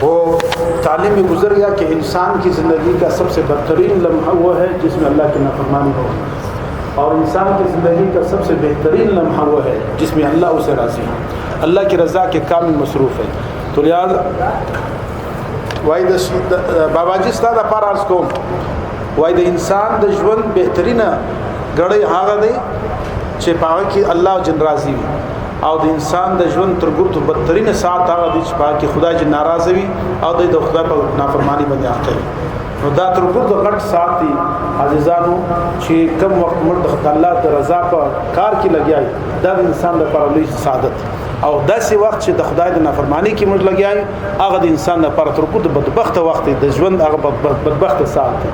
وہ تعلیم میں گزر گیا کہ انسان کی زندگی کا سب سے بدترین لمحہ وہ ہے جس میں اللہ کی نافرمانی ہو، اور انسان کی زندگی کا سب سے بہترین لمحہ وہ ہے جس میں اللہ اسے راضی ہو، اللہ کی رضا کے کام میں مصروف ہے. تو لہذا بابا جی ستاسو لپاره عرض کوم وای د انسان د ژوند بهترینه ګړی هغه دی چې په هغه کې الله جل راضي وي، او د انسان د ژوند تر ګوتو بدترینه ساعت هغه دی چې په هغه کې خدای جل ناراضه وي او د خدای په نافرمانی باندې اخته وي. نو دا تر ګوتو غټ ساعت دی عزیزانو چې کم وخت موږ د الله د رضا په کار کې لګیای، دا د انسان لپاره لوی سعادت. او داسې وخت چې د خدای د نافرمانی کې موږ لګیای، هغه د انسان لپاره تر ګوتو بدبخته وخت دی، د ژوند هغه بدبخته ساعت دی.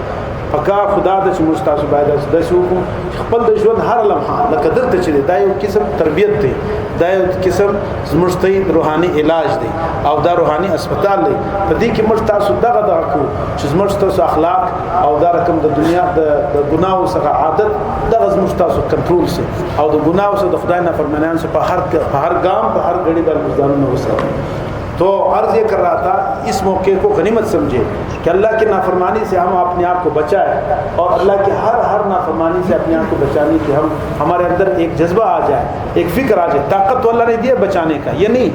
پکار خدا د چې موږ تاسو باید داسې وکړو چې خپل د ژوند هر لمحه لکه دلته چې دی دا یو قسم تربیت دی، دا یو قسم زموږ ته روحاني علاج دی او دا روحاني اسپیټال دی. په دې کې موږ تاسو دغه کړو چې زموږ تاسو اخلاق او دا رقم د دنیا د ګناهو څخه عادت دغه زموږ تاسو کنټرول سي، او د ګناهو څخه د خدای نافرمانیان څخه په هر ګام په هر غړي باندې ځانونه وساتو. تو عرض یہ کر رہا تھا اس موقع کو غنیمت سمجھے کہ اللہ کی نافرمانی سے ہم اپنے آپ کو بچائیں، اور اللہ کی ہر نافرمانی سے اپنے آپ کو بچانے کی ہمارے اندر ایک جذبہ آ جائے، ایک فکر آ جائے. طاقت تو اللہ نے دیا بچانے کا، یہ نہیں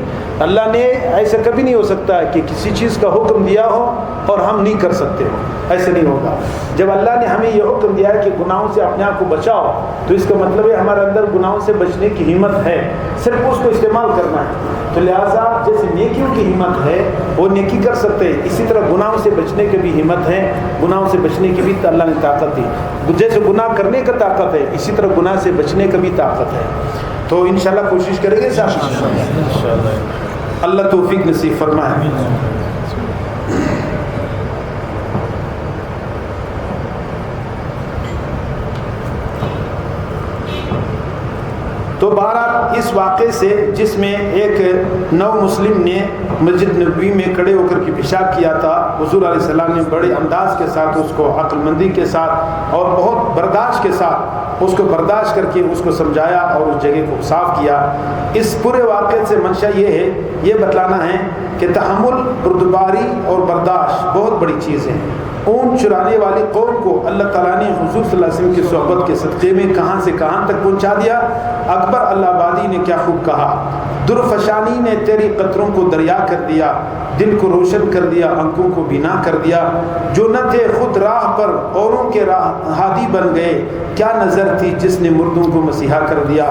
اللہ نے ایسا کبھی نہیں ہو سکتا کہ کسی چیز کا حکم دیا ہو اور ہم نہیں کر سکتے ہو، ایسے نہیں ہوگا. جب اللہ نے ہمیں یہ حکم دیا ہے کہ گناہوں سے اپنے آپ کو بچاؤ، تو اس کا مطلب ہے ہمارے اندر گناہوں سے بچنے کی ہمت ہے، صرف اس کو استعمال کرنا ہے. تو لہٰذا جیسے نیکیوں کی ہمت ہے وہ نیکی کر سکتے ہیں، اسی طرح گناہوں سے بچنے کی بھی ہمت ہے، گناہوں سے بچنے کی بھی اللہ نے طاقت دی. جیسے گناہ کرنے کا طاقت ہے اسی طرح گناہ سے بچنے کا بھی طاقت ہے. تو انشاءاللہ کوشش کریں گے صاحب، اللہ توفیق نصیب فرمائے. تو بہرحال اس واقعے سے جس میں ایک نو مسلم نے مسجد نبوی میں کھڑے ہو کر کے پیشاب کیا تھا، حضور علیہ السلام نے بڑے انداز کے ساتھ اس کو عقل مندی کے ساتھ اور بہت برداشت کے ساتھ اس کو برداشت کر کے اس کو سمجھایا اور اس جگہ کو صاف کیا. اس پورے واقعے سے منشا یہ ہے، یہ بتلانا ہے کہ تحمل، بردباری اور برداشت بہت بڑی چیز ہے. اون چرانے والی قوم کو اللہ تعالیٰ نے حضور صلی اللہ علیہ وسلم کی صحبت کے صدقے میں کہاں سے کہاں تک پہنچا دیا. اکبر اللہ آبادی نے کیا خوب کہا، درفشانی نے تیری قطروں کو دریا کر دیا، دل کو روشن کر دیا، آنکھوں کو بینا کر دیا. جو نہ تھے خود راہ پر اوروں کے راہ ہادی بن گئے، کیا نظر تھی جس نے مردوں کو مسیحا کر دیا.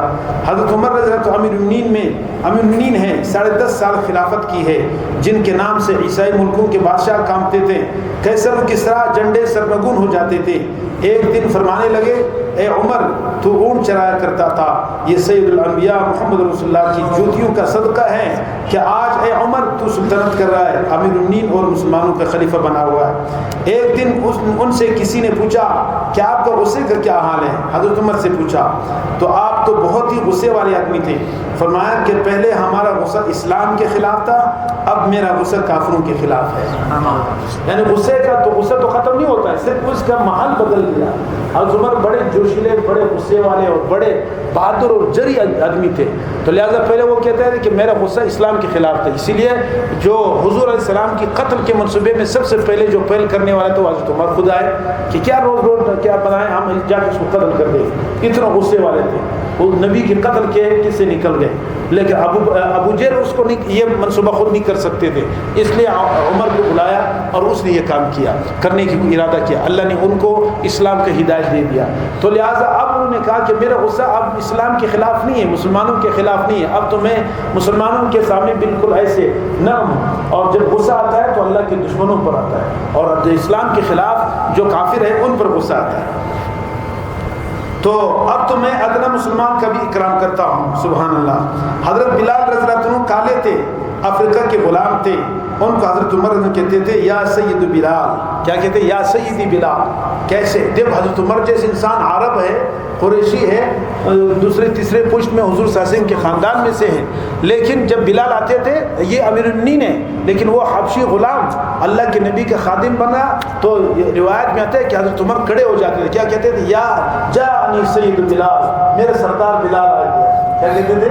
حضرت عمر رضی اللہ عنہ امیر المؤمنین ہیں، 10.5 سال خلافت کی ہے، جن کے نام سے عیسائی ملکوں کے بادشاہ کانپتے تھے، قیصر و کسریٰ جھنڈے سرنگون ہو جاتے تھے. ایک دن فرمانے لگے، اے عمر تو اونٹ چرایا کرتا تھا، یہ سید الانبیاء محمد رسول اللہ کی جوتیوں کا صدقہ ہے کہ آج اے عمر تو سلطنت کر رہا ہے، امیر المؤمنین اور مسلمانوں کا خلیفہ بنا ہوا ہے. ایک دن ان سے کسی نے پوچھا کہ آپ کا غصے کا کیا حال ہے. حضرت عمر سے پوچھا تو آپ تو بہت ہی غصے والے آدمی تھے. فرمایا کہ پہلے ہمارا غصہ اسلام کے خلاف تھا، اب میرا غصہ کافروں کے خلاف ہے. یعنی غصے کا تو غصہ تو ختم نہیں ہوتا ہے، صرف اس کا محل بدل گیا. حضرت عمر بڑے جوشیلے، بڑے غصے والے اور بڑے بہادر اور جری آدمی تھے. تو لہٰذا پہلے وہ کہتے ہیں کہ میرا غصہ اسلام کے خلاف تھا. اسی لیے جو حضور علیہ السلام کی قتل کے منصوبے میں سب سے پہلے جو پہل کرنے والا تو حضرت عمر خود آئے کہ کیا روز کیا بنائیں، ہم جا کے اس کو قتل کر دیں. اتنا غصے والے تھے وہ، نبی کے قتل کے کس سے نکل گئے. لیکن ابو جہل اس کو یہ منصوبہ خود نہیں کر سکتے تھے، اس لیے عمر کو بلایا اور اس نے یہ کام کیا، کرنے کی ارادہ کیا. اللہ نے ان کو اسلام کا ہدایت دے دیا. تو لہٰذا اب انہوں نے کہا کہ میرا غصہ اب اسلام کے خلاف نہیں ہے، مسلمانوں کے خلاف نہیں ہے، اب تو میں مسلمانوں کے سامنے بالکل ایسے نرم ہوں. اور جب غصہ آتا ہے تو اللہ کے دشمنوں پر آتا ہے، اور جو اسلام کے خلاف جو کافر ہے ان پر غصہ آتا ہے. تو اب تو میں ادنا مسلمان کا بھی اکرام کرتا ہوں. سبحان اللہ. حضرت بلال رضی اللہ عنہ کالے تھے، افریقہ کے غلام تھے. ان کو حضرت عمر کہتے تھے یا سید بلال. کیا کہتے ہیں؟ یا سیدی بلال. کیسے؟ جب حضرت عمر جیسے انسان عرب ہے، قریشی ہے، دوسرے تیسرے پشت میں حضور صلی اللہ علیہ وسلم کے خاندان میں سے ہیں، لیکن جب بلال آتے تھے یہ امیر المؤمنین ہے، لیکن وہ حبشی غلام اللہ کے نبی کا خادم بنا. تو روایت میں آتا ہے کہ حضرت عمر کھڑے ہو جاتے تھے. کیا کہتے تھے؟ یا جاءنی سید بلال، میرے سردار بلال آ گیا. کیا کہتے تھے؟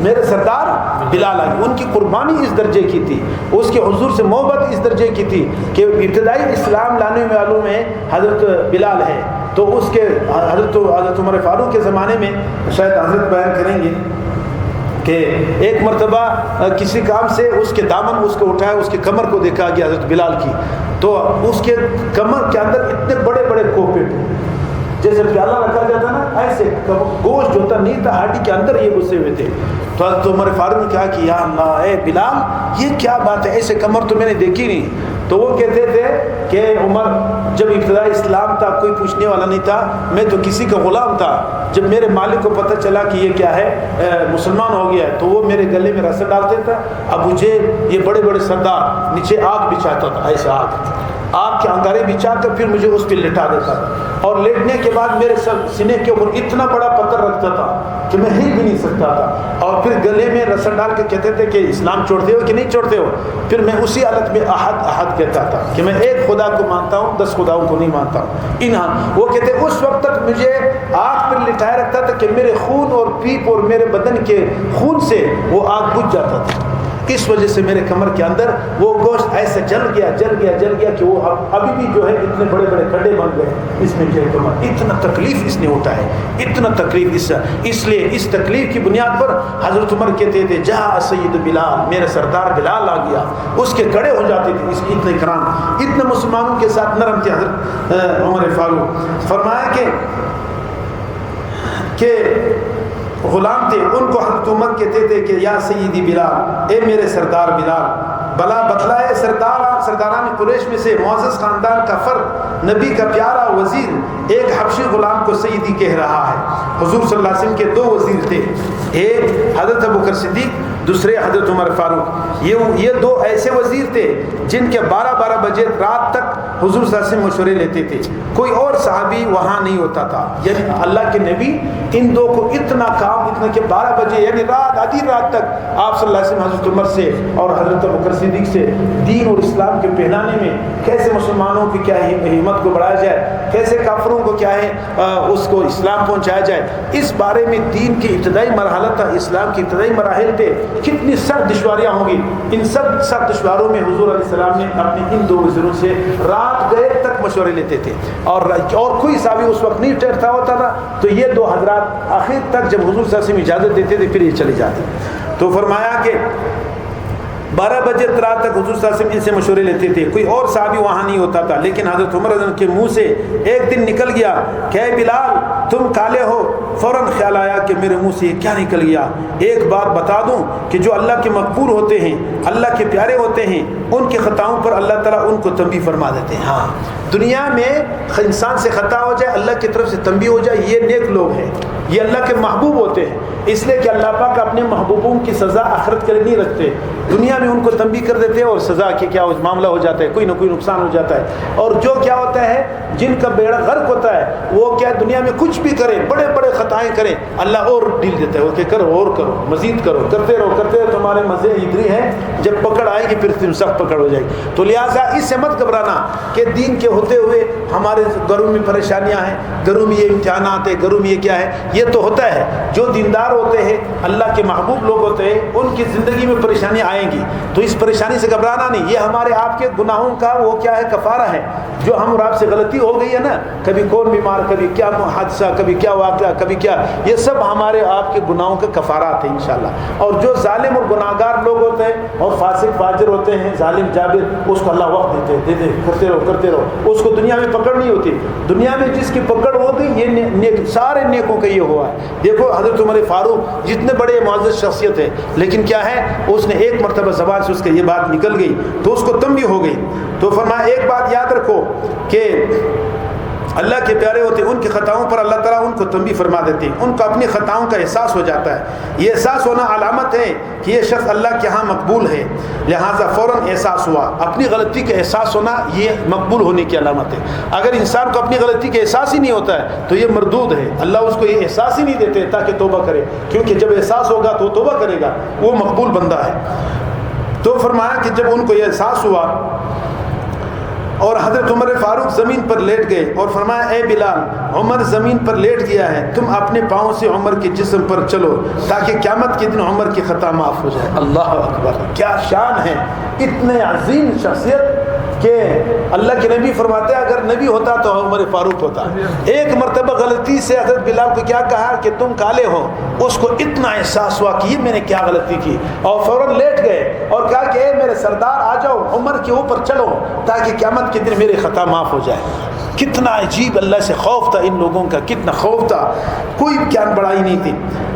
میرے سردار بلال آ گئے. ان کی قربانی اس درجے کی تھی, اس کے حضور سے محبت اس درجے کی تھی کہ ابتدائی اسلام لانے والوں میں حضرت بلال ہے. تو اس کے حضرت عمر فاروق کے زمانے میں شاید حضرت بیان کریں گے کہ ایک مرتبہ کسی کام سے اس کے دامن اس کو اٹھایا, اس کی کمر کو دیکھا گیا حضرت بلال کی, تو اس کے کمر کے اندر اتنے بڑے بڑے کوپے تھے, جیسے پیالہ رکھا جاتا نا ایسے, گوشت ہوتا نہیں تھا, ہڈی کے اندر یہ گھسے ہوئے تھے. تو حضرت عمر فاروق نے کہا کہ یا اللہ, اے بلال یہ کیا بات ہے, ایسے کمر تو میں نے دیکھی نہیں. تو وہ کہتے تھے کہ عمر, جب ابتدائی اسلام تھا کوئی پوچھنے والا نہیں تھا, میں تو کسی کا غلام تھا. جب میرے مالک کو پتہ چلا کہ یہ کیا ہے, مسلمان ہو گیا ہے, تو وہ میرے گلے میں رسا ڈالتے تھا. اب مجھے یہ بڑے بڑے سردار نیچے آگ بچھاتا تھا, ایسے آگ کے انگارے بچھا کر پھر مجھے اس پہ لٹا دیتا تھا, اور لیٹنے کے بعد میرے سینے کے اوپر اتنا بڑا پتھر رکھتا تھا کہ میں ہل بھی نہیں سکتا تھا, اور پھر گلے میں رسا ڈال کے کہتے تھے کہ اسلام چھوڑتے ہو کہ نہیں چھوڑتے ہو. پھر میں اسی حالت میں احد احد کہتا تھا کہ میں ایک خدا کو مانتا ہوں, 10 خداؤں کو نہیں مانتا ہوں. وہ کہتے اس وقت تک مجھے آگ پر لٹائے رکھتا تھا کہ میرے خون اور پیپ اور میرے بدن کے خون سے وہ آگ بجھ جاتا تھا. اس وجہ سے میرے کمر کے اندر وہ گوشت ایسے جل گیا کہ وہ ابھی بھی جو ہے اتنے بڑے بڑے کھڈے بن گئے اس میں. کمر اتنا تکلیف اس نے اٹھایا, اتنا تکلیف. اس لیے اس تکلیف کی بنیاد پر حضرت عمر کہتے تھے جا سید بلال, میرا سردار بلال آ گیا. اس کے کڑے ہو جاتے تھے, اس کی اتنے کرام, اتنے مسلمانوں کے ساتھ نرم تھے حضرت عمر فاروق. فرمایا کہ غلام تھے, ان کو حضرت عمر کہتے تھے کہ یا سیدی بلال, اے میرے سردار بلال, بلا بتلائے سرداران قریش میں سے معزز خاندان کا فرد, نبی کا پیارا وزیر ایک حبشی غلام کو سیدی کہہ رہا ہے. حضور صلی اللہ علیہ وسلم کے 2 وزیر تھے, ایک حضرت ابوبکر صدیق, دوسرے حضرت عمر فاروق. یہ 2 ایسے وزیر تھے جن کے 12 بجے رات تک حضور صلی اللہ علیہ وسلم مشورے لیتے تھے. کوئی اور صحابی وہاں نہیں ہوتا تھا. یعنی اللہ کے نبی ان 2 کو اتنا کہ 12 بجے یعنی آدھی رات تک آپ صلی اللہ علیہ وسلم حضرت عمر سے اور حضرت ابوبکر صدیق سے دین اور اسلام کے پھیلانے میں کیسے مسلمانوں کی کیا ہمت کو بڑھایا جائے, کیسے کافروں کو کیا ہے اس کو اسلام پہنچایا جائے, اس بارے میں دین کی ابتدائی مرحلہ تھا, اسلام کی ابتدائی مراحل تھے. کتنی سخت دشواریاں ہوں گی. ان سب سخت دشواریوں میں حضور علیہ السلام نے اپنے ان 2 وزیروں سے رات گئے تک مشورے لیتے تھے, اور کوئی صحابی اس وقت نہیں ٹھہرتا ہوتا تھا. تو یہ 2 حضرات آخر تک جب حضور صلی اللہ علیہ وسلم اجازت دیتے تھے پھر یہ چلے جاتے. تو فرمایا کہ 12 بجے رات تک حضور صلی اللہ علیہ وسلم ان سے مشورے لیتے تھے. کوئی اور صحابی وہاں نہیں ہوتا تھا. لیکن حضرت عمر رضی اللہ عنہ کے منہ سے ایک دن نکل گیا کہ اے بلال تم کالے ہو. فوراً خیال آیا کہ میرے منہ سے کیا نکل گیا. ایک بات بتا دوں کہ جو اللہ کے مقبول ہوتے ہیں, اللہ کے پیارے ہوتے ہیں, ان کے خطاؤں پر اللہ تعالیٰ ان کو تنبیہ فرما دیتے ہیں. ہاں دنیا میں انسان سے خطا ہو جائے, اللہ کی طرف سے تنبیہ ہو جائے, یہ نیک لوگ ہیں, یہ اللہ کے محبوب ہوتے ہیں. اس لیے کہ اللہ پاک اپنے محبوبوں کی سزا آخرت کے لیے نہیں رکھتے, دنیا میں ان کو تنبیہ کر دیتے ہیں اور سزا کے کیا معاملہ ہو جاتا ہے, کوئی نہ کوئی نقصان ہو جاتا ہے. اور جو کیا ہوتا ہے, جن کا بیڑا غرق ہوتا ہے, وہ کیا دنیا میں کچھ بھی کرے, بڑے بڑے خطائیں کریں, اللہ اور ڈیل دیتا ہے, وہ کہ کرو اور کرو, مزید کرو, کرتے رہو, تمہارے مزے ادھر ہیں, جب پکڑ آئے گی پھر تم سخت پکڑ ہو جائے گی. تو لہٰذا اس سے مت گھبرانا کہ دین کے ہوتے ہوئے ہمارے گھروں میں پریشانیاں ہیں, گھروں میں یہ امتحانات ہیں, گھروں میں یہ کیا ہے. یہ تو ہوتا ہے, جو دیندار ہوتے ہیں, اللہ کے محبوب لوگ ہوتے ہیں, ان کی زندگی میں پریشانیاں آئیں گی. تو اس پریشانی سے گھبرانا نہیں, یہ ہمارے آپ کے گناہوں کا وہ کیا ہے, کفارہ ہے. جو ہم اور آپ سے غلطی ہو گئی ہے نا, کبھی کون بیمار, کبھی کیا حادثہ, کبھی کیا واقعہ, کبھی کیا, یہ سب ہمارے آپ کے گناہوں کے کفارات ہیں انشاءاللہ. اور جو ظالم اور گناہگار لوگ ہوتے ہیں اور فاسق فاجر ہوتے ہیں, ظالم جابر, اس کو اللہ وقت دیتے کرتے رہو, اس کو دنیا میں پکڑ نہیں ہوتی. دنیا میں جس کی پکڑ ہو گئی, یہ سارے نیکوں کا یہ ہوا ہے. دیکھو حضرت عمر فاروق جتنے بڑے معزز شخصیت ہے, لیکن کیا ہے, اس نے ایک مرتبہ زبان سے اس کی یہ بات نکل گئی تو اس کو تنبیہ ہو گئی. تو فرمایا ایک بات یاد رکھو کہ اللہ کے پیارے ہوتے ہیں, ان کی خطاؤں پر اللہ تعالیٰ ان کو تنبیہ فرما دیتے ہیں, ان کو اپنی خطاؤں کا احساس ہو جاتا ہے. یہ احساس ہونا علامت ہے کہ یہ شخص اللہ کے ہاں مقبول ہے. لہٰذا فوراً احساس ہوا, اپنی غلطی کا احساس ہونا یہ مقبول ہونے کی علامت ہے. اگر انسان کو اپنی غلطی کا احساس ہی نہیں ہوتا ہے تو یہ مردود ہے, اللہ اس کو یہ احساس ہی نہیں دیتے تاکہ توبہ کرے, کیونکہ جب احساس ہوگا تو توبہ کرے گا, وہ مقبول بندہ ہے. تو فرمایا کہ جب ان کو یہ احساس ہوا اور حضرت عمر فاروق زمین پر لیٹ گئے اور فرمایا اے بلال، عمر زمین پر لیٹ گیا ہے، تم اپنے پاؤں سے عمر کے جسم پر چلو تاکہ قیامت کے دن عمر کی خطا معاف ہو جائے۔ اللہ اکبر، کیا شان ہے، اتنے عظیم شخصیت کہ اللہ کے نبی فرماتے ہیں اگر نبی ہوتا تو عمر فاروق ہوتا۔ ایک مرتبہ غلطی سے حضرت بلال کو کیا کہا کہ تم کالے ہو، اس کو اتنا احساس ہوا کہ یہ میں نے کیا غلطی کی، اور فوراً لیٹ گئے اور کہا کہ اے میرے سردار آ جاؤ، عمر کے اوپر چلو تاکہ قیامت کے دن میری خطا معاف ہو جائے۔ کتنا عجیب اللہ سے خوف تھا ان لوگوں کا، کتنا خوف تھا، کوئی کیان بڑائی نہیں تھی۔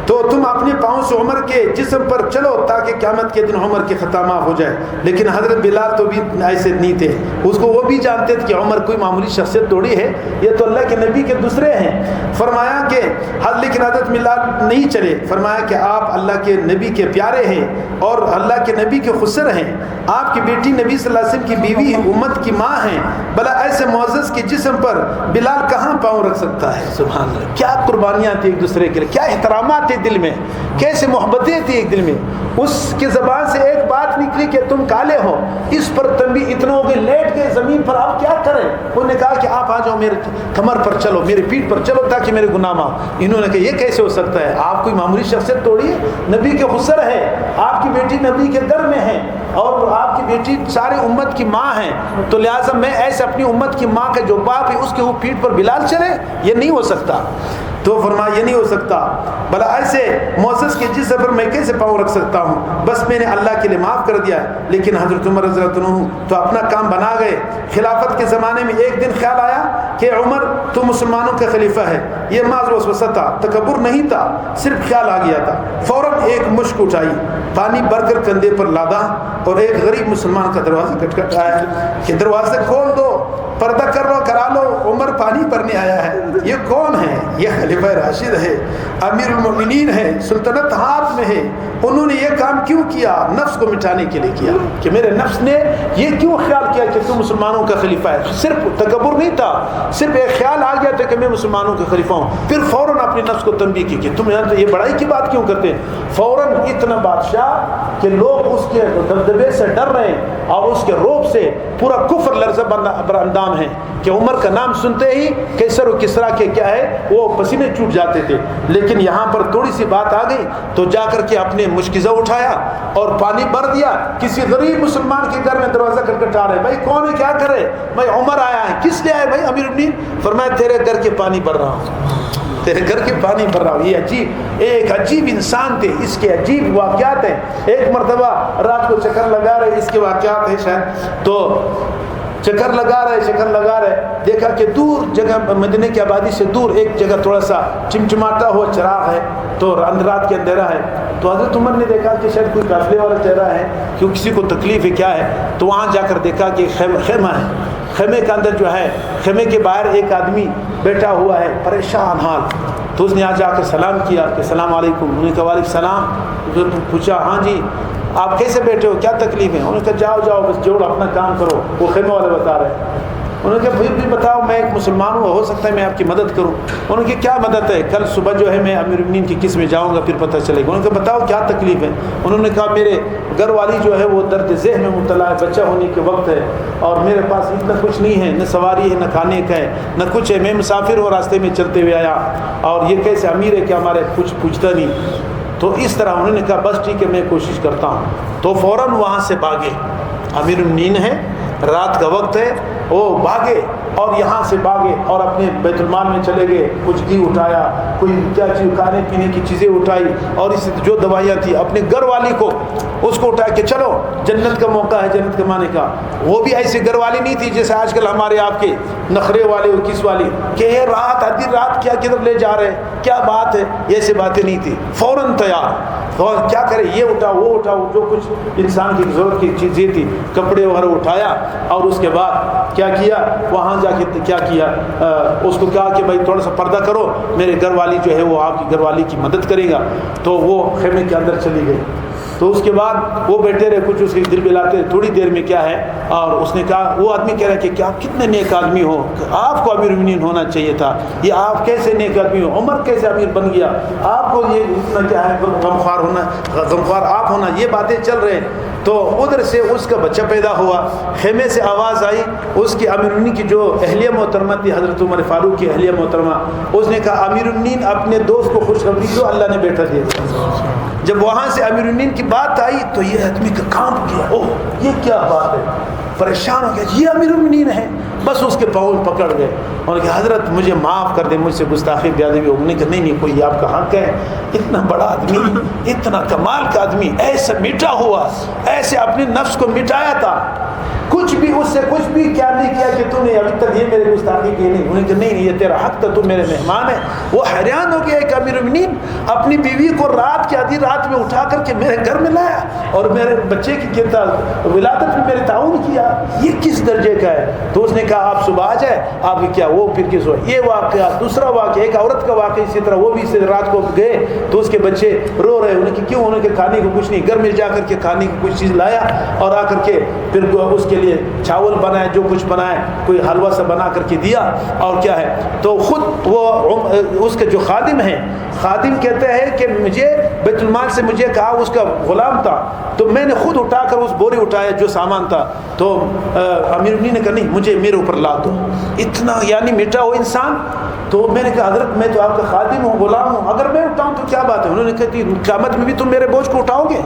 تو تم اپنے پاؤں سے عمر کے جسم پر چلو تاکہ قیامت کے دن عمر کی خطا معاف ہو جائے۔ لیکن حضرت بلال تو بھی ایسے نہیں تھے، اس کو وہ بھی جانتے تھے کہ عمر کوئی معمولی شخصیت تھوڑی ہے، یہ تو اللہ کے نبی کے دوسرے ہیں۔ فرمایا کہ لیکن حضرت بلال نہیں چلے، فرمایا کہ آپ اللہ کے نبی کے پیارے ہیں اور اللہ کے نبی کے خسر ہیں، آپ کی بیٹی نبی صلی اللہ علیہ وسلم کی بیوی امت کی ماں ہیں، بھلا ایسے معزز کے جسم پر بلال کہاں پاؤں رکھ سکتا ہے؟ سبحان اللہ، کیا قربانیاں تھیں ایک دوسرے کے لیے، کیا احترامات تھے دل میں، کیسے محبتیں تھی ایک دل میں۔ اس کے زبان سے ایک بات نکلی کہ تم کالے ہو، اس پر تنبیہ اتنا ہو گئی، لیٹ گئے زمین پر، آپ کیا کریں؟ انہوں نے کہا کہ آپ آ جاؤ میرے کمر پر چلو، میری پیٹھ پر چلو تاکہ میرے گناہ معاف۔ انہوں نے کہا یہ کیسے ہو سکتا ہے، آپ کوئی معمولی شخصیت توڑی ہے، نبی کے خسر ہے، آپ کی بیٹی نبی کے در میں ہے اور آپ کی بیٹی ساری امت کی ماں ہے، تو لہٰذا میں ایسے اپنی امت کی ماں کا جو باپ ہے اس کے وہ پیٹھ پر بلال چلے، یہ نہیں ہو سکتا۔ تو فرمایا یہ نہیں ہو سکتا، بھلا ایسے معزز کے جسم پر میں کیسے پاؤں رکھ سکتا ہوں، بس میں نے اللہ کے لیے معاف کر دیا۔ لیکن حضرت عمر رضی اللہ عنہ تو اپنا کام بنا گئے۔ خلافت کے زمانے میں ایک دن خیال آیا کہ عمر تو مسلمانوں کا خلیفہ ہے، یہ محض وسوسہ تھا، تکبر نہیں تھا، صرف خیال آ گیا تھا۔ فوراً ایک مشک اٹھائی، پانی بھر کر کندھے پر لادا اور ایک غریب مسلمان کا دروازہ کھٹکھٹایا کہ دروازہ کھول دو، پردہ کرا لو، عمر پانی بھرنے آیا ہے۔ یہ کون ہے؟ یہ خلیفہ راشد ہے، امیر المؤمنین ہے، سلطنت ہاتھ میں ہے۔ انہوں نے یہ کام کیوں کیا؟ نفس کو مٹانے کے لیے کیا کہ میرے نفس نے یہ کیوں خیال کیا کہ تم مسلمانوں کا خلیفہ ہے۔ صرف تکبر نہیں تھا، صرف ایک خیال آ گیا تھا کہ میں مسلمانوں کا خلیفہ ہوں۔ پھر فوراً اپنے نفس کو تنبیہ کی کہ تم یہ بڑائی کی بات کیوں کرتے ہیں۔ فوراً اتنا بادشاہ کہ لوگ اس کے دبدبے سے ڈر رہے ہیں اور اس کے روب سے پورا کفر لرزہ براندام ہے کہ عمر کا نام سنتے ہی کیسر و کسرا کے کیا ہے وہ پسینے چھوٹ جاتے تھے۔ لیکن یہاں پر تھوڑی سی بات آ گئی تو جا کر کے اپنے مشکزہ اٹھایا اور پانی بھر دیا۔ کسی غریب مسلمان کے گھر میں دروازہ کھٹکھٹا رہے، بھائی کون ہے، کیا کرے؟ بھائی عمر آیا ہے۔ کس لیے آئے؟ بھائی امیر المؤمنین۔ فرمایا تیرے گھر کے پانی بھر رہا ہوں، تیرے گھر کے پانی بھر رہا ہوں۔ یہ عجیب، ایک عجیب انسان تھے، اس کے عجیب واقعات ہیں۔ ایک مرتبہ رات کو چکر لگا رہے، اس کے واقعات ہیں شاید، تو چکر لگا رہے دیکھا کہ دور جگہ مدینے کی آبادی سے دور ایک جگہ تھوڑا سا چمچماتا ہوا چراغ ہے، تو رات کے اندھیرا ہے۔ تو حضرت عمر نے دیکھا کہ شاید کوئی قافلے والا چہرہ ہے، کیوں کسی کو تکلیف ہے کیا ہے، تو وہاں جا کر دیکھا کہ خیمہ ہے، خیمے کے اندر جو ہے، خیمے کے باہر ایک آدمی بیٹھا ہوا ہے پریشان حال۔ تو اس نے آ جا کر سلام کیا کہ السلام علیکم۔ انہوں نے کہا وعلیکم السلام۔ پوچھا ہاں جی آپ کیسے بیٹھے ہو، کیا تکلیف ہے؟ انہوں نے کہا جاؤ بس جوڑ اپنا کام کرو۔ وہ خیمے والے بتا رہے ہیں۔ انہوں نے کہا پھر بھی بتاؤ، میں ایک مسلمان ہوں، ہو سکتا ہے میں آپ کی مدد کروں۔ انہوں نے کہا کیا مدد ہے؟ کل صبح جو ہے میں امیر المؤمنین کی قسم میں جاؤں گا، پھر پتہ چلے گا۔ انہوں نے کہا بتاؤ کیا تکلیف ہے؟ انہوں نے کہا میرے گھر والی جو ہے وہ درد ذہن میں مبتلا ہے، بچہ ہونے کے وقت ہے، اور میرے پاس اتنا کچھ نہیں ہے، نہ سواری ہے، نہ کھانے کا ہے، نہ کچھ ہے، میں مسافر ہوں، راستے میں چلتے ہوئے آیا، اور یہ کیسے امیر ہے کہ ہمارے کچھ پوچھتا نہیں۔ تو اس طرح انہوں نے کہا بس ٹھیک ہے میں کوشش کرتا ہوں۔ تو فوراً وہاں سے بھاگے، امیر المؤمنین ہے، رات کا وقت ہے، وہ بھاگے اور یہاں سے بھاگے اور اپنے بیت المال میں چلے گئے، کچھ گھی اٹھایا، کوئی کیا چیز کھانے پینے کی چیزیں اٹھائی، اور اس جو دوائیاں تھیں اپنے گھر والی کو اس کو اٹھایا کہ چلو جنت کا موقع ہے، جنت کمانے کا۔ وہ بھی ایسی گھر والی نہیں تھی جیسے آج کل ہمارے آپ کے نخرے والے اور کس والی کہ یہ رات آدھی رات کیا کدھر لے جا رہے، کیا بات ہے، ایسی باتیں نہیں تھی۔ فوراً تیار، اور کیا کرے، یہ اٹھا وہ اٹھا، جو کچھ انسان کی ضرورت کی چیزیں تھی، کپڑے وغیرہ اٹھایا، اور اس کے بعد کیا کیا، وہاں جا کے کیا کیا، اس کو کہا کہ بھائی تھوڑا سا پردہ کرو، میرے گھر والی جو ہے وہ آپ کی گھر والی کی مدد کرے گا۔ تو وہ خیمے کے اندر چلی گئی۔ تو اس کے بعد وہ بیٹھے رہے, کچھ اس کے دل بلاتے رہے. تھوڑی دیر میں کیا ہے, اور اس نے کہا, وہ آدمی کہہ رہا ہے کہ کیا کتنے نیک آدمی ہو, آپ کو امیر المؤمنین ہونا چاہیے تھا, یہ آپ کیسے نیک آدمی ہو, عمر کیسے امیر بن گیا, آپ کو یہ اتنا کیا ہے غمخوار ہونا, غمخوار آپ ہونا, یہ باتیں چل رہے ہیں. تو ادھر سے اس کا بچہ پیدا ہوا, خیمے سے آواز آئی, اس کی امیر المؤمنین کی جو اہلیہ محترمہ تھی حضرت عمر فاروق کی اہلیہ محترمہ, اس نے کہا امیر المؤمنین اپنے دوست کو خوشخبری دو, اللہ نے بیٹا دیا. جب وہاں سے امیر المؤمنین کی بات آئی تو یہ آدمی کا کام کیا, اوہ یہ کیا بات ہے, پریشان ہو گیا, یہ امیر المؤمنین ہے. بس اس کے پاؤں پکڑ گئے اور کہ حضرت مجھے معاف کر دیں, مجھ سے گستاخی بیادبی ہوگی. کہ نہیں کوئی آپ کا حق ہے, اتنا بڑا آدمی, اتنا کمال کا آدمی, ایسا میٹھا ہوا, ایسے اپنے نفس کو مٹایا تھا, کچھ بھی اس سے کچھ بھی کیا نہیں کیا کہ تو نے ابھی تک یہ میرے گستاخی کی نہیں. انہوں نے کہا نہیں یہ تیرا حق تھا, تو میرے مہمان ہے. وہ حیران ہو گیا کہ امیر المؤمنین اپنی بیوی کو رات کی آدھی رات میں اٹھا کر کے میرے گھر میں لایا اور میرے بچے کی ولادت میں میرے تعاون کیا, یہ کس درجے کا ہے. تو اس نے کہا آپ صبح آ جائے, آپ کیا وہ پھر کس ہو. یہ واقعہ, دوسرا واقعہ, ایک عورت کا واقعہ اسی طرح, وہ بھی اس رات کو گئے تو اس کے بچے رو رہے. انہوں نے کیوں, انہوں نے کھانے کو کچھ نہیں, گھر میں جا کر کے کھانے کی کچھ چیز لایا اور آ کر کے پھر اس کے لیے چاول بنائے, جو کچھ بنائے, کوئی حلوہ سا بنا کر کے دیا. اور کیا ہے, تو خود وہ اس کے جو خادم ہیں, خادم کہتے ہیں کہ مجھے بیت المال سے مجھے کہا, اس کا غلام تھا, تو میں نے خود اٹھا کر اس بوری اٹھایا جو سامان تھا. تو امیر المؤمنین نے کہا نہیں مجھے میرے اوپر لا دو. اتنا یعنی میٹھا ہو انسان. تو میں نے کہا حضرت میں تو آپ کا خادم ہوں, غلام ہوں, اگر میں اٹھاؤں تو کیا بات ہے. انہوں نے کہا کہ قیامت میں بھی تم میرے بوجھ کو اٹھاؤ گے.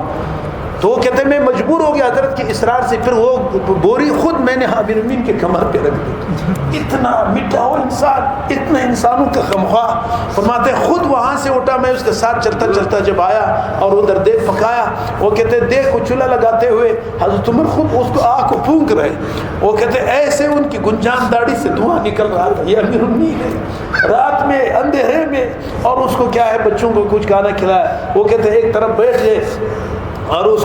تو وہ کہتے ہیں میں مجبور ہو گیا حضرت کے اصرار سے, پھر وہ بوری خود میں نے امیر المؤمنین کے کمر پہ رکھ دی. اتنا میٹھا ہو انسان, اتنا انسانوں کا غمخوار. فرماتے ہیں خود وہاں سے اٹھا, میں اس کے ساتھ چلتا چلتا جب آیا اور ادھر دیکھ پکایا, وہ کہتے ہیں دیکھ کو چولہا لگاتے ہوئے حضرت عمر خود اس کو آنکھ کو پھونک رہے. وہ کہتے ہیں ایسے ان کی گنجان داڑھی سے دھواں نکل رہا تھا. یہ امیر المؤمنین ہے رات میں اندھیرے میں, اور اس کو کیا ہے بچوں کو کچھ کھانا کھلایا. وہ کہتے ہیں ایک طرف بیٹھ گئے اور اس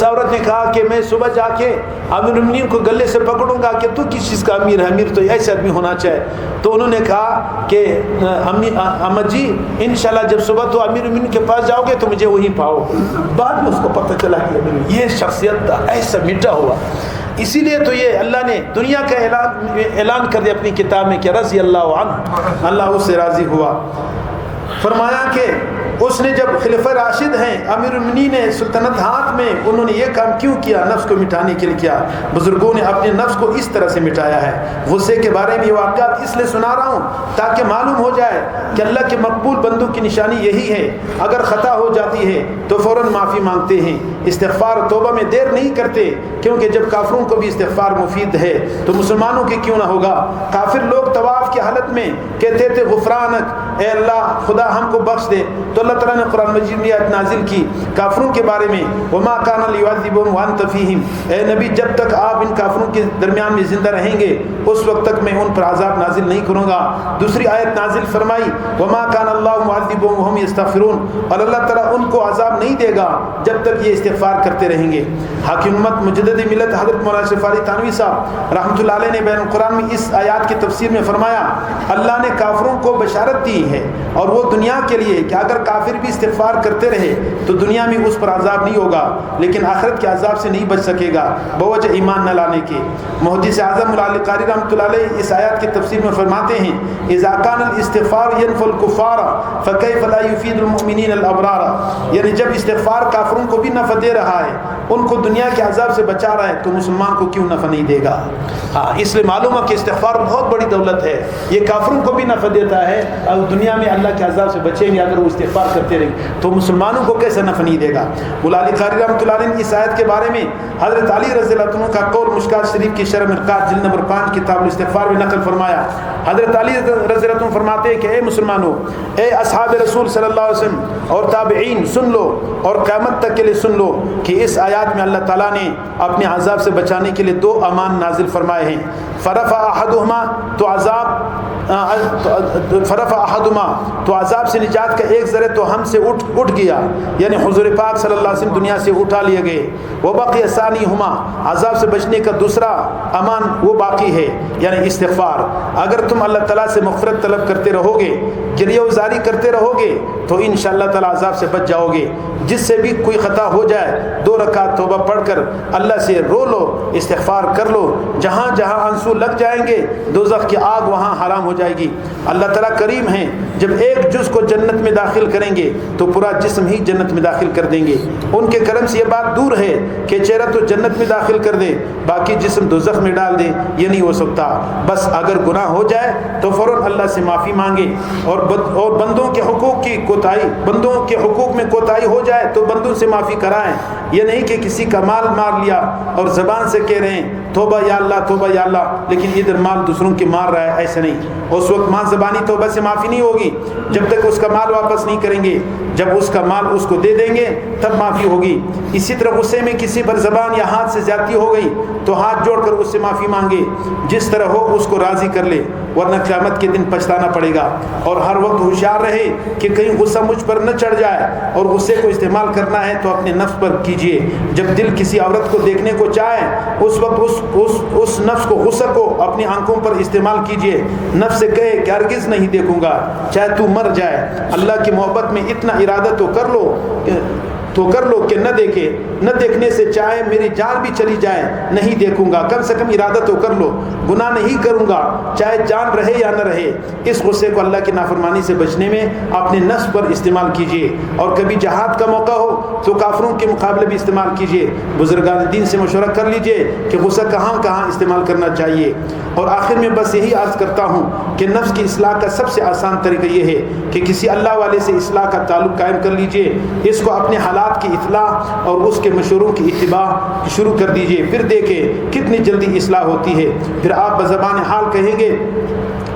عورت نے کہا کہ میں صبح جا کے امیر المؤمنین کو گلے سے پکڑوں گا کہ تو کس چیز کا امیر ہے, امیر تو ایسے آدمی ہونا چاہے. تو انہوں نے کہا کہ اماں جی انشاءاللہ جب صبح تو امیر المؤمنین کے پاس جاؤ گے تو مجھے وہیں پاؤ. بعد میں اس کو پتہ چلا کہ یہ شخصیت تھا, ایسا میٹھا ہوا. اسی لیے تو یہ اللہ نے دنیا کا اعلان کر دیا اپنی کتاب میں کہ رضی اللہ عنہ, اللہ اس سے راضی ہوا. فرمایا کہ اس نے جب خلیفہ راشد ہیں, امیر المؤمنین نے سلطنت ہاتھ میں, انہوں نے یہ کام کیوں کیا, نفس کو مٹانے کے لیے کیا. بزرگوں نے اپنے نفس کو اس طرح سے مٹایا ہے. غصے کے بارے میں یہ واقعات اس لیے سنا رہا ہوں تاکہ معلوم ہو جائے کہ اللہ کے مقبول بندوں کی نشانی یہی ہے, اگر خطا ہو جاتی ہے تو فوراً معافی مانگتے ہیں, استغفار و توبہ میں دیر نہیں کرتے, کیونکہ جب کافروں کو بھی استغفار مفید ہے تو مسلمانوں کی کیوں نہ ہوگا. کافر لوگ طواف کی حالت میں کہتے تھے غفرانک, اے اللہ خدا ہم کو بخش دے. تو اللہ تعالیٰ نے قرآن مجید میں آیت نازل کی کافروں کے بارے میں, وما کان لیعذبہم وانت فیہم, اے نبی جب تک آپ ان کافروں کے درمیان میں زندہ رہیں گے اس وقت تک میں ان پر عذاب نازل نہیں کروں گا. دوسری آیت نازل فرمائی وما کان اللہ معذبہم وہم یستغفرون, اور اللہ تعالیٰ ان کو عذاب نہیں دے گا جب تک یہ استغفار کرتے رہیں گے. حاکم امت مجدد ملت حضرت مولانا اشرف علی تھانوی صاحب رحمۃ اللہ علیہ نے بین القرآن میں اس آیات کی تفسیر میں فرمایا اللہ نے کافروں کو بشارت دی ہے اور وہ دنیا کے لیے کہ اگر کافر بھی استغفار کرتے رہے تو دنیا میں اس پر عذاب نہیں ہوگا, لیکن آخرت کے عذاب سے نہیں بچ سکے گا بوجہ ایمان نہ لانے کے. محدث اعظم مولانا قاری رحمۃ اللہ علیہ اس آیات کی تفسیر میں فرماتے ہیں اذا کان الاستغفار ينفع الكفار فكيف لا يفيد المؤمنين الابرار, یعنی جب استغفار کافروں کو بھی نفع دے رہا ہے, ان کو دنیا کے عذاب سے بچا رہا ہے, تو مسلمان کو کیوں نفع نہیں دے گا. ہاں اس لیے معلوم ہے کہ استغفار بہت بڑی دولت ہے, یہ کافروں کو بھی نفع دیتا ہے اور دنیا میں اللہ کے عذاب سے بچیں گے اگر وہ استغفار کرتے رہیں, تو مسلمانوں کو کیسے نفع نہیں دے گا. مولانا قاری رحمۃ اللہ علیہ نے اس آیت کے بارے میں حضرت علی رضی اللہ عنہ کا قول مشکات شریف کی شرح مرقات جلد نمبر 5 کتاب الاستغفار میں نقل فرمایا. حضرت علی رضی اللہ عنہ فرماتے ہیں کہ اے مسلمانوں, اے اصحاب رسول صلی اللہ علیہ وسلم اور تابعین سن لو اور قیامت تک کے لیے سن لو کہ اس آیات میں اللہ تعالیٰ نے اپنے عذاب سے بچانے کے لیے 2 امان نازل فرمائے ہیں. فرفع احدہما, تو عذاب سے نجات کا ایک ذریعہ تو ہم سے اٹھ گیا, یعنی حضور پاک صلی اللہ علیہ وسلم دنیا سے اٹھا لیے گئے. وبقی ثانیہما, عذاب سے بچنے کا دوسرا امان وہ باقی ہے, یعنی استغفار. اگر تم تم اللہ تعالیٰ سے مغفرت طلب کرتے رہو گے، گریہ وزاری کرتے رہو گے تو انشاءاللہ تعالیٰ عذاب سے بچ جاؤ گے۔ جس سے بھی کوئی خطا ہو جائے 2 رکعت توبہ پڑھ کر اللہ سے رو لو، استغفار کر لو، جہاں جہاں آنسو لگ جائیں گے دوزخ کی آگ وہاں حرام ہو جائے گی۔ اللہ تعالیٰ کریم ہیں، جب ایک جز کو جنت میں داخل کریں گے تو پورا جسم ہی جنت میں داخل کر دیں گے۔ ان کے کرم سے یہ بات دور ہے کہ چہرہ تو جنت میں داخل کر دے باقی جسم دوزخ میں ڈال دے، یہ نہیں ہو سکتا۔ بس اگر گناہ ہو جائے تو فوراً اللہ سے معافی مانگے اور بندوں کے حقوق کی کوتاہی، بندوں کے حقوق میں کوتاہی ہو جائے تو بندوں سے معافی کرائیں۔ یہ نہیں کہ کسی کا مال مار لیا اور زبان سے کہہ رہے ہیں توبہ یا اللہ توبہ یا اللہ، لیکن ادھر مال دوسروں کے مار رہا ہے، ایسا نہیں۔ اس وقت ماں زبانی توبہ سے معافی نہیں ہوگی جب تک اس کا مال واپس نہیں کریں گے، جب اس کا مال اس کو دے دیں گے تب معافی ہوگی۔ اسی طرح غصے میں کسی پر زبان یا ہاتھ سے زیادتی ہو گئی تو ہاتھ جوڑ کر اس سے معافی مانگے، جس طرح ہو اس کو راضی کر لے، ورنہ قیامت کے دن پچھتانا پڑے گا۔ اور ہر وقت ہوشیار رہے کہ کہیں غصہ مجھ پر نہ چڑھ جائے، اور غصے کو استعمال کرنا ہے تو اپنے نفس پر کیجئے۔ جب دل کسی عورت کو دیکھنے کو چاہے اس وقت اس نفس کو، غصہ کو اپنی آنکھوں پر استعمال کیجئے۔ نفس سے کہے کہ ہرگز نہیں دیکھوں گا چاہے تو مر جائے۔ اللہ کی محبت میں اتنا ارادہ تو کر لو کہ نہ دیکھے، نہ دیکھنے سے چاہے میری جان بھی چلی جائے نہیں دیکھوں گا، کم سے کم ارادہ تو کر لو، گناہ نہیں کروں گا چاہے جان رہے یا نہ رہے۔ اس غصے کو اللہ کی نافرمانی سے بچنے میں اپنے نفس پر استعمال کیجئے، اور کبھی جہاد کا موقع ہو تو کافروں کے مقابلے بھی استعمال کیجئے۔ بزرگان دین سے مشورہ کر لیجئے کہ غصہ کہاں کہاں استعمال کرنا چاہیے۔ اور آخر میں بس یہی عرض کرتا ہوں کہ نفس کی اصلاح کا سب سے آسان طریقہ یہ ہے کہ کسی اللہ والے سے اصلاح کا تعلق قائم کر لیجئے، اس کو اپنے حالات کی اطلاع اور اس کے مشوروں کی اتباع شروع کر دیجئے، پھر دیکھیں کتنی جلدی اصلاح ہوتی ہے۔ پھر آپ بزبان حال کہیں گے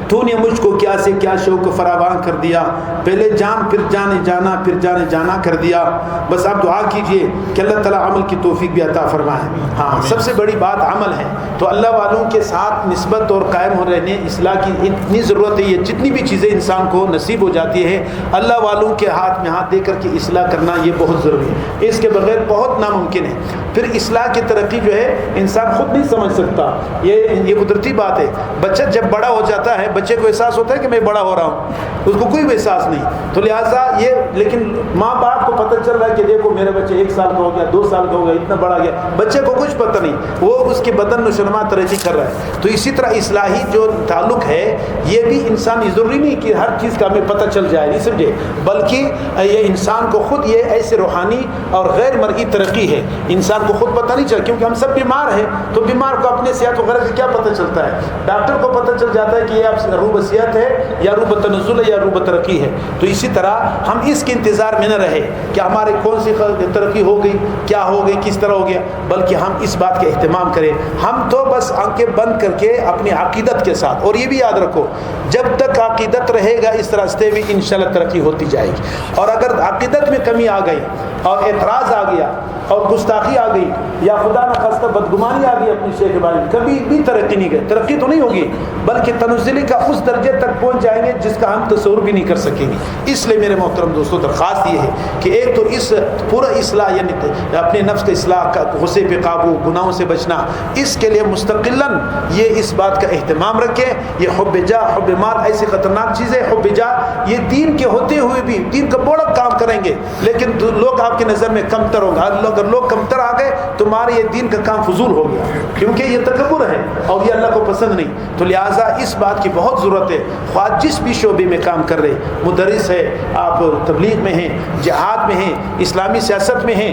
تو نے مجھ کو کیا سے کیا شوق فراوان کر دیا، پہلے جان پھر جانے جانا پھر جانے جانا کر دیا۔ بس آپ دعا کیجئے کہ اللہ تعالیٰ عمل کی توفیق بھی عطا فرمائے۔ ہاں، سب سے بڑی بات عمل ہے، تو اللہ والوں کے ساتھ نسبت اور قائم ہو رہنے اصلاح کی اتنی ضرورت ہے۔ یہ جتنی بھی چیزیں انسان کو نصیب ہو جاتی ہے اللہ والوں کے ہاتھ میں ہاتھ دے کر کے اصلاح کرنا یہ بہت ضروری ہے، اس کے بغیر بہت ناممکن ہے۔ پھر اصلاح کی ترقی جو ہے انسان خود نہیں سمجھ سکتا، یہ قدرتی بات ہے۔ بچہ جب بڑا ہو جاتا ہے بچے کو احساس ہوتا ہے کہ میں بڑا ہو رہا ہوں، اس کو کوئی بھی احساس نہیں، تو لہٰذا یہ، لیکن ماں باپ کو پتہ چل رہا ہے کہ دیکھو میرا بچہ 1 سال کا ہو گیا، 2 سال کا ہو گیا، اتنا بڑا گیا، بچے کو کچھ پتہ نہیں، وہ اس کے بدن نشوونما ترقی کر رہا ہے۔ تو اسی طرح اصلاحی جو تعلق ہے یہ بھی انسان، ضروری نہیں کہ ہر چیز کا ہمیں پتہ چل جائے، نہیں سمجھے، بلکہ یہ انسان کو خود، یہ ایسے روحانی اور غیر مرئی ترقی ہے، انسان کو خود پتہ نہیں چلتا، کیونکہ ہم سب بیمار ہیں، تو بیمار کو اپنے صحت وغیرہ سے کیا پتہ چلتا ہے؟ ڈاکٹر کو پتہ چل جاتا ہے کہ یہ آپ روب صحت ہے یا روب تنزل ہے یا روب ترقی ہے۔ تو اسی طرح ہم اس کے انتظار میں نہ رہے کہ ہمارے کون سی ترقی ہو گئی، کیا ہو گئی، کس طرح ہو گیا، بلکہ ہم اس بات کا اہتمام کریں۔ ہم تو بس آنکھیں بند کر کے اپنی عقیدت کے ساتھ، اور یہ بھی یاد رکھو جب تک عقیدت رہے گا اس راستے میں انشاءاللہ ترقی ہوتی جائے گی، اور اگر عقیدت میں کمی آ گئی اور اعتراض آ گیا اور گستاخی آ گئی یا خدا نہ خواستہ بدگمانی آ گئی اپنی شیخ کے بارے میں، کبھی بھی ترقی نہیں گئی، ترقی تو نہیں ہوگی بلکہ تنزلی کا اس درجے تک پہنچ جائیں گے جس کا ہم تصور بھی نہیں کر سکیں گے۔ اس لیے میرے محترم دوستوں درخواست یہ ہے کہ ایک تو اس پورا اصلاح، یعنی اپنے نفس کا اصلاح کا، غصے پہ قابو، گناہوں سے بچنا، اس کے لیے مستقلاً یہ اس بات کا اہتمام رکھیں۔ یہ حب جاہ، حب مال ایسی خطرناک چیزیں، حب جاہ یہ دین کے ہوتے ہوئے بھی دین کا بڑا کام کریں گے لیکن لوگ آپ کی نظر میں کمتر ہوں گے۔ اگر لوگ کمتر آ گئے تمہارے یہ دین کا کام فضول ہو گیا، کیونکہ یہ تکبر ہے اور یہ اللہ کو پسند نہیں۔ تو لہٰذا اس بات کی بہت ضرورت ہے، خواہ جس بھی شعبے میں کام کر رہے، مدرس ہے، آپ تبلیغ میں ہیں، جہاد میں ہیں، اسلامی سیاست میں ہیں،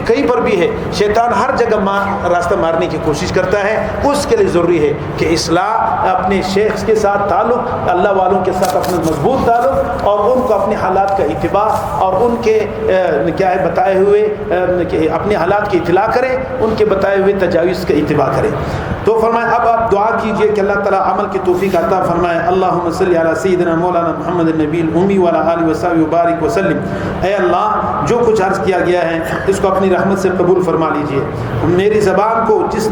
کہیں پر بھی ہے، شیطان ہر جگہ راستہ مارنے کی کوشش کرتا ہے۔ اس کے لیے ضروری ہے کہ اصلاح، اپنے شیخ کے ساتھ تعلق، اللہ والوں کے ساتھ اپنا مضبوط تعلق، اور ان کو اپنے حالات کا اتباع اور ان کے کیا ہے بتائے ہوئے اپنے حالات کی اطلاع کریں، ان کے بتائے ہوئے تجاویز کا اتباع کریں۔ تو فرمائے اب آپ دعا کیجئے کہ اللہ تعالیٰ عمل کی توفیق عطا فرمائے۔ اللہم صلی علی سیدنا مولانا محمد النبی الامی وعلی آلہ وصحبہ وبارک وسلم۔ اے اللہ جو کچھ عرض کیا گیا ہے اس کو اپنی رحمت سے قبول فرما لیجئے۔ میری زبان کو جس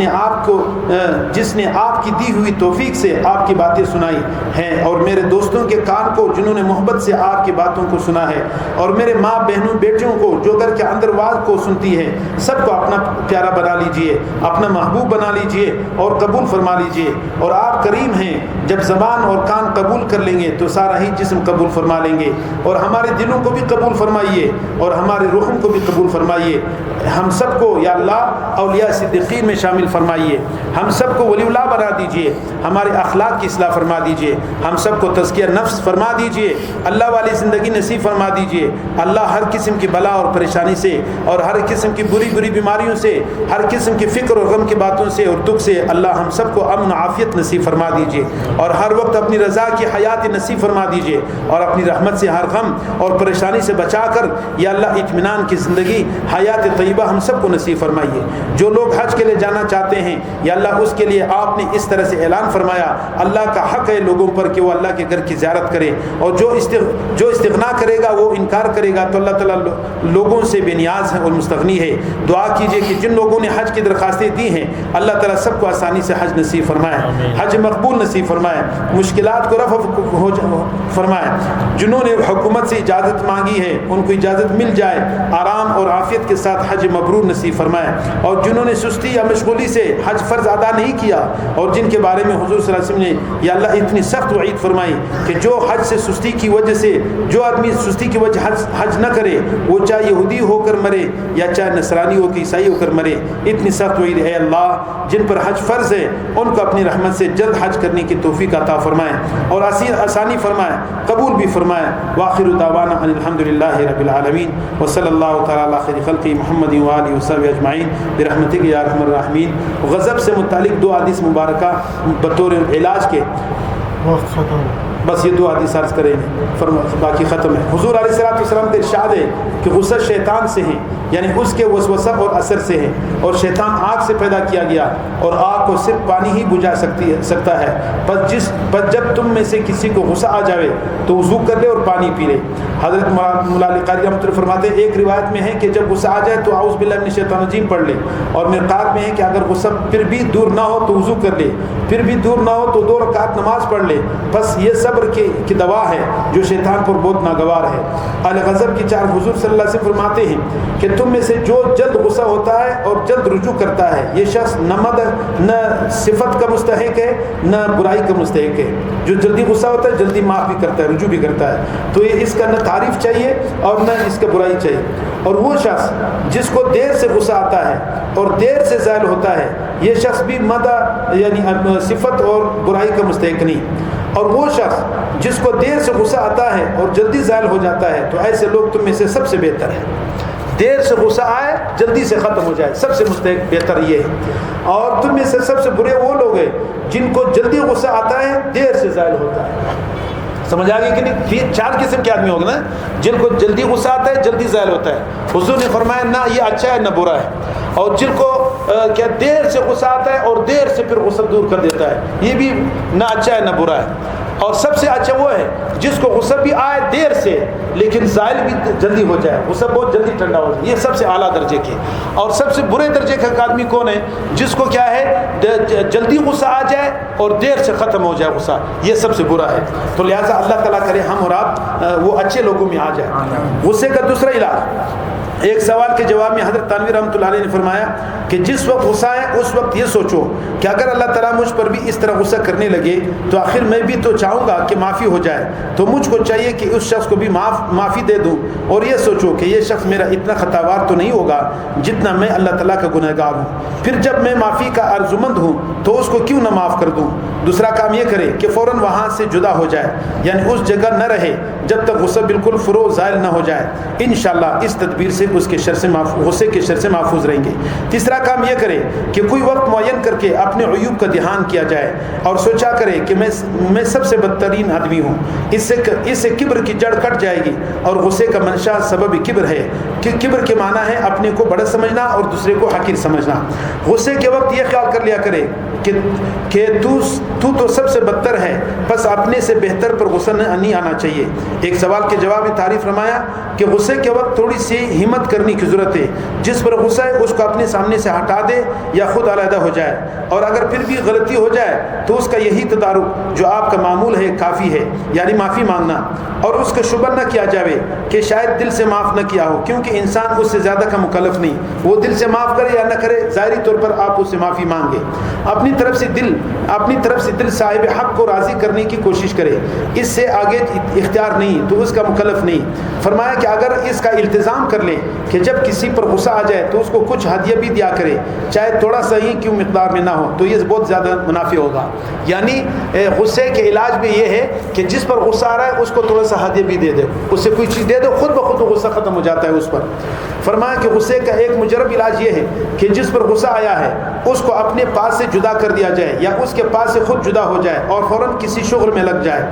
نے آپ کی دی ہوئی توفیق سے آپ کی باتیں سنائی ہیں، اور میرے دوستوں کے کان کو جنہوں نے محبت سے آپ کی باتوں کو سنا ہے، اور میرے ماں بہنوں بیٹیوں کو جو گھر کے اندر واز کو سنتی ہے، سب کو اپنا پیارا بنا لیجئے، اپنا محبوب بنا لیجئے اور قبول فرما لیجئے۔ اور آپ کریم ہیں، جب زبان زبان اور کان قبول کر لیں گے تو سارا ہی جسم قبول فرما لیں گے. اور ہمارے دلوں کو بھی قبول فرمائیے اور ہمارے روحوں کو بھی قبول فرمائیے. ہم سب کو یا اللہ اولیاء صدیقین میں شامل فرمائیے. ہم سب کو ولی اللہ بنا دیجئے. ہمارے اخلاق کی اصلاح فرما دیجئے. ہم سب کو تزکیہ نفس فرما دیجئے. اللہ والی زندگی نصیب فرما دیجئے. اللہ ہر قسم کی بلا اور پریشانی سے اور ہر قسم کی بری بیماریوں سے, ہر قسم کی فکر اور غم کی باتوں سے اور دکھ سے اللہ ہم سب کو امن و عافیت نصیب فرما دیجئے. اور ہر وقت اپنی رضا کی حیات نصیب فرما دیجئے. اور اپنی رحمت سے ہر غم اور پریشانی سے بچا کر یا اللہ اطمینان کی زندگی حیات طیبہ ہم سب کو نصیب فرمائیے. جو لوگ حج کے لیے جانا چاہتے ہیں یا اللہ اس کے لیے آپ نے اس طرح سے اعلان فرمایا, اللہ کا حق ہے لوگوں پر کہ وہ اللہ کے گھر کی زیارت کرے. اور جو استغنا کرے گا وہ انکار کرے گا تو اللہ تعالیٰ لوگوں سے بے نیاز ہے اور مستغنی ہے. دعا کیجئے کہ جن لوگوں نے حج کی درخواستیں دی ہیں اللہ تعالیٰ سب کو آسانی سے حج نصیب فرمائے, حج مقبول نصیب فرمائے, مشکلات کو رفع فرمائے. جنہوں نے حکومت سے اجازت مانگی ہے ان کو اجازت مل جائے, آرام اور عافیت کے ساتھ حج مبرور نصیب فرمائے. اور جنہوں نے سستی یا مشغولی سے حج فرض ادا نہیں کیا اور جن کے بارے میں حضور صلی اللہ علیہ وسلم نے یا اللہ اتنی سخت وعید فرمائی کہ جو حج سے سستی کی وجہ سے جو آدمی سستی کی وجہ حج نہ کرے وہ چاہے یہودی ہو کر مرے یا چاہے نصرانی ہو کہ عیسائی ہو کر مرے. اتنی سخت وعید. اے اللہ جن پر حج فرض ہے ان کو اپنی رحمت سے جلد حج کرنے کی توفیق عطا فرمائے اور آسانی فرمائے, قبول بھی فرمائے. وآخر دعوانا ان الحمدللہ رب العالمین وصلی اللہ تعالی علی خیر خلقہ محمد و آلہ وصحبہ اجمعین برحمتک یا ارحم الراحمین. غضب سے متعلق 2 حدیث مبارکہ بطور علاج کے بس یہ 2 حدیث عرض کریں گے, باقی ختم ہے. حضور علیہ الصلوۃ والسلام کا ارشاد ہے کہ غصہ شیطان سے ہے, یعنی اس کے وسوسہ اور اثر سے ہے. اور شیطان آگ سے پیدا کیا گیا اور آگ کو صرف پانی ہی بجھا سکتا ہے. بس جب تم میں سے کسی کو غصہ آ جاوے تو وضو کر لے اور پانی پی لے. حضرت مولا علی قاری رحمۃ اللہ فرماتے ہیں ایک روایت میں ہے کہ جب غصہ آ جائے تو اعوذ باللہ من الشیطان الرجیم پڑھ لے. اور مرقات میں ہے کہ اگر غصہ پھر بھی دور نہ ہو تو وضو کر لے, پھر بھی دور نہ ہو تو 2 رکعت نماز پڑھ لے. بس یہ صبر کی دوا ہے جو شیطان پر بہت ناگوار ہے. الغضب کی 4 حضور صلی اللہ علیہ وسلم فرماتے ہیں کہ تم میں سے جو جلد غصہ ہوتا ہے اور جلد رجوع کرتا ہے یہ شخص نہ صفت کا مستحق ہے نہ برائی کا مستحق ہے. جو جلدی غصہ ہوتا ہے جلدی معاف بھی کرتا ہے, رجوع بھی کرتا ہے, تو یہ اس کا نہ تعریف چاہیے اور نہ اس کا برائی چاہیے. اور وہ شخص جس کو دیر سے غصہ آتا ہے اور دیر سے زائل ہوتا ہے یہ شخص بھی مدح یعنی صفت اور برائی کا مستحق نہیں. اور وہ شخص جس کو دیر سے غصہ آتا ہے اور جلدی زائل ہو جاتا ہے تو ایسے لوگ تم میں سے سب سے بہتر ہے. دیر سے غصہ آئے جلدی سے ختم ہو جائے, سب سے مستحق بہتر یہ ہے. اور تم میں سے سب سے برے وہ لوگ ہیں جن کو جلدی غصہ آتا ہے دیر سے زائل ہوتا ہے. سمجھ آ گئی کہ نہیں؟ 4 قسم کے آدمی ہوگا نا, جن کو جلدی غصہ آتا ہے جلدی زائل ہوتا ہے. حضور نے فرمایا نہ یہ اچھا ہے نہ برا ہے. اور جن کو کیا دیر سے غصہ آتا ہے اور دیر سے پھر غصہ دور کر دیتا ہے یہ بھی نہ اچھا ہے نہ برا ہے. اور سب سے اچھا وہ ہے جس کو غصہ بھی آئے دیر سے لیکن زائل بھی جلدی ہو جائے, غصہ بہت جلدی ٹھنڈا ہو جائے, یہ سب سے اعلیٰ درجے کے. اور سب سے برے درجے کا آدمی کون ہے؟ جس کو کیا ہے جلدی غصہ آ جائے اور دیر سے ختم ہو جائے غصہ, یہ سب سے برا ہے. تو لہٰذا اللہ تعالیٰ کرے ہم اور آپ وہ اچھے لوگوں میں آ جائیں. غصے کا دوسرا علاج, ایک سوال کے جواب میں حضرت تانوی رحمۃ اللہ علیہ نے فرمایا کہ جس وقت غصہ ہے اس وقت یہ سوچو کہ اگر اللہ تعالیٰ مجھ پر بھی اس طرح غصہ کرنے لگے تو آخر میں بھی تو چاہوں گا کہ معافی ہو جائے, تو مجھ کو چاہیے کہ اس شخص کو بھی معافی دے دوں. اور یہ سوچو کہ یہ شخص میرا اتنا خطاوار تو نہیں ہوگا جتنا میں اللہ تعالیٰ کا گناہ گار ہوں, پھر جب میں معافی کا عرضمند ہوں تو اس کو کیوں نہ معاف کر دوں. دوسرا کام یہ کرے کہ فوراً وہاں سے جدا ہو جائے, یعنی اس جگہ نہ رہے جب تک غصہ بالکل فروغ زائل نہ ہو جائے. انشاءاللہ اس تدبیر سے اس کے شر سے غصے کے شر سے محفوظ رہیں گے. تیسرا کام یہ کرے کہ کوئی وقت معین کر کے اپنے عیوب کا دھیان کیا جائے اور سوچا کرے کہ میں سب سے بدترین آدمی ہوں. اس سے کبر کی جڑ کٹ جائے گی. اور غصے کا منشا سبب کبر ہے کہ کبر کے معنی ہے اپنے کو بڑا سمجھنا اور دوسرے کو حقیر سمجھنا. غصے کے وقت یہ خیال کر لیا کرے کہ تو سب سے بدتر ہے, بس اپنے سے بہتر پر غصہ نہیں آنا چاہیے. ایک سوال کے جواب میں تعریف فرمایا کہ غصے کے وقت تھوڑی سی ہمت کرنے کی ضرورت ہے. جس پر غصہ ہے اس کو اپنے سامنے سے ہٹا دے یا خود علیحدہ ہو جائے, اور اگر پھر بھی غلطی ہو جائے تو اس کا یہی تدارک جو آپ کا معمول ہے کافی ہے, یعنی معافی مانگنا. اور اس کا شبہ نہ کیا جاوے کہ شاید دل سے معاف نہ کیا ہو, کیونکہ انسان اس سے زیادہ کا مکلف نہیں. وہ دل سے معاف کرے یا نہ کرے ظاہری طور پر آپ اس سے معافی مانگے. اپنی اپنی طرف سے دل صاحب حق کو راضی کرنے کی کوشش کرے، اس سے آگے اختیار نہیں تو اس کا مکلف نہیں۔ فرمایا کہ اگر اس کا التزام کر لے کہ جب کسی پر غصہ آ جائے تو اس کو کچھ ہدیہ بھی دیا کرے، چاہے تھوڑا سا ہی کیوں مقدار میں نہ ہو، تو یہ بہت زیادہ منافع ہوگا۔ یعنی غصے کے علاج میں یہ ہے کہ جس پر غصہ آ رہا ہے اس کو تھوڑا سا ہدیہ بھی دے دے، اس سے کوئی چیز دے دو، خود بخود غصہ ختم ہو جاتا ہے اس پر۔ فرمایا کہ غصے کا ایک مجرب علاج یہ ہے کہ جس پر غصہ آیا ہے اس کو اپنے پاس سے جدا کر دیا جائے یا اس کے پاس سے خود جدا ہو جائے اور فوراً کسی شغل میں لگ جائے۔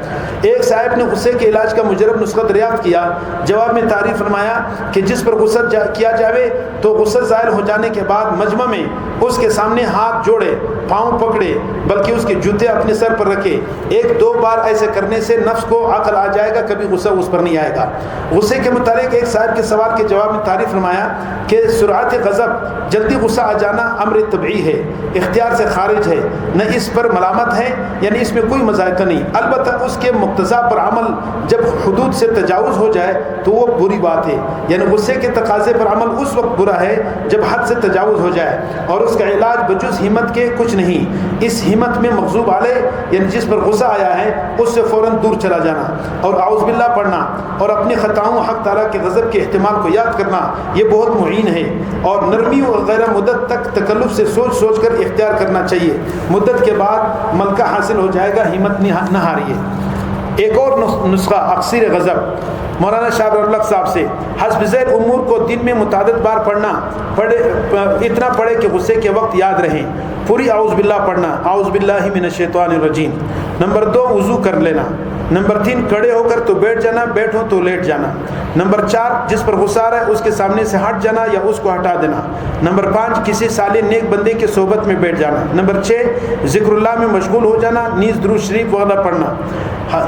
ایک صاحب نے غصے کے علاج کا مجرب نسخہ دریافت کیا، جواب میں تعریف فرمایا کہ جس پر غصہ کیا جاوے تو غصہ ظاہر ہو جانے کے بعد مجمع میں اس کے سامنے ہاتھ جوڑے، پاؤں پکڑے، بلکہ اس کے جوتے اپنے سر پر رکھے۔ 1-2 بار ایسے کرنے سے نفس کو عقل آ جائے گا، کبھی غصہ اس پر نہیں آئے گا۔ غصے کے متعلق ایک صاحب کے سوال کے جواب میں تعریف فرمایا کہ سرعت غضب، جلدی غصہ آ جانا امر طبعی ہے، اختیار سے خارج ہے، نہ اس پر ملامت ہے، یعنی اس میں کوئی مذائقہ نہیں، البتہ اس کے مقتضا پر عمل جب حدود سے تجاوز ہو جائے تو وہ بری بات ہے۔ یعنی غصے کے تقاضے پر عمل اس وقت برا ہے جب حد سے تجاوز ہو جائے، اور اس کا علاج بجز ہمت کے کچھ نہیں۔ اس ہمت میں مغضوب علیہ یعنی جس پر غصہ آیا ہے اس سے فوراً دور چلا جانا اور اعوذ باللہ پڑھنا اور اپنی خطاؤں حق تعالیٰ کے غضب کے احتمال کو یاد کرنا، یہ بہت معین ہے۔ اور نرمی وغیرہ مدت تک تکلف سے سوچ سوچ کر اختیار کرنا چاہیے، مدت کے بعد ملکہ حاصل ہو جائے گا، ہمت نہ ہاریے۔ ایک اور نسخہ اکثر غضب مولانا شاہ اللہ صاحب سے، حسب ذیل امور کو دن میں متعدد بار اتنا پڑھے کہ غصے کے وقت یاد رہیں۔ پوری اعوذ باللہ پڑھنا، اعوذ باللہ من الشیطان الرجیم۔ نمبر 2 وضو کر لینا۔ نمبر 3 کھڑے ہو کر تو بیٹھ جانا، بیٹھو تو لیٹ جانا۔ نمبر 4 جس پر غصہ آ رہا ہے اس کے سامنے سے ہٹ جانا یا اس کو ہٹا دینا۔ نمبر 5 کسی صالح نیک بندے کی صحبت میں بیٹھ جانا۔ نمبر 6 ذکر اللہ میں مشغول ہو جانا، نیز درود شریف وغیرہ پڑھنا۔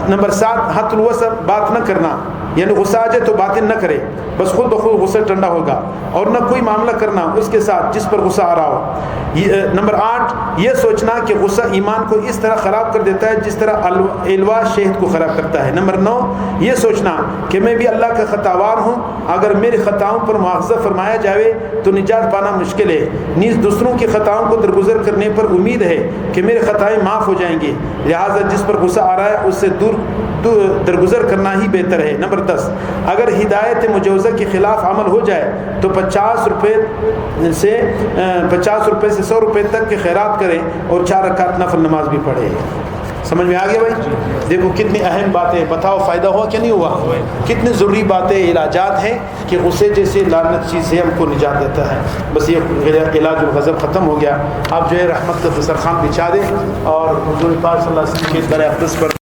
نمبر 7 حت الوسط، بات نہ کرنا، یعنی غصہ آ جائے تو باتیں نہ کرے، بس خود بخود غصہ ٹھنڈا ہوگا، اور نہ کوئی معاملہ کرنا اس کے ساتھ جس پر غصہ آ رہا ہو۔ نمبر 8 یہ سوچنا کہ غصہ ایمان کو اس طرح خراب کر دیتا ہے جس طرح الوا شہد کو خراب کرتا ہے۔ نمبر 9 یہ سوچنا کہ میں بھی اللہ کا خطاوار ہوں، اگر میری خطاؤں پر مواخذہ فرمایا جائے تو نجات پانا مشکل ہے، نیز دوسروں کی خطاؤں کو درگزر کرنے پر امید ہے کہ میری خطائیں معاف ہو جائیں گی، لہٰذا جس پر غصہ آ رہا ہے اس سے درگزر کرنا ہی بہتر ہے۔ نمبر 10 اگر ہدایت مجوزہ کے خلاف عمل ہو جائے تو 50 روپے سے 100 روپے تک کے خیرات کریں اور 4 رکعت نفل نماز بھی پڑھیں۔ سمجھ میں آ گیا بھائی؟ دیکھو کتنی اہم باتیں، بتاؤ فائدہ ہوا کہ نہیں ہوا؟ کتنی ضروری باتیں، علاجات ہیں کہ غصے جیسے لعنت چیز سے ہم کو نجات دیتا ہے۔ بس یہ علاج الغضب ختم ہو گیا۔ آپ جو ہے رحمت کا دسترخوان بچھا دیں اور حضور پاک صلی اللہ علیہ وسلم کے در اقدس پر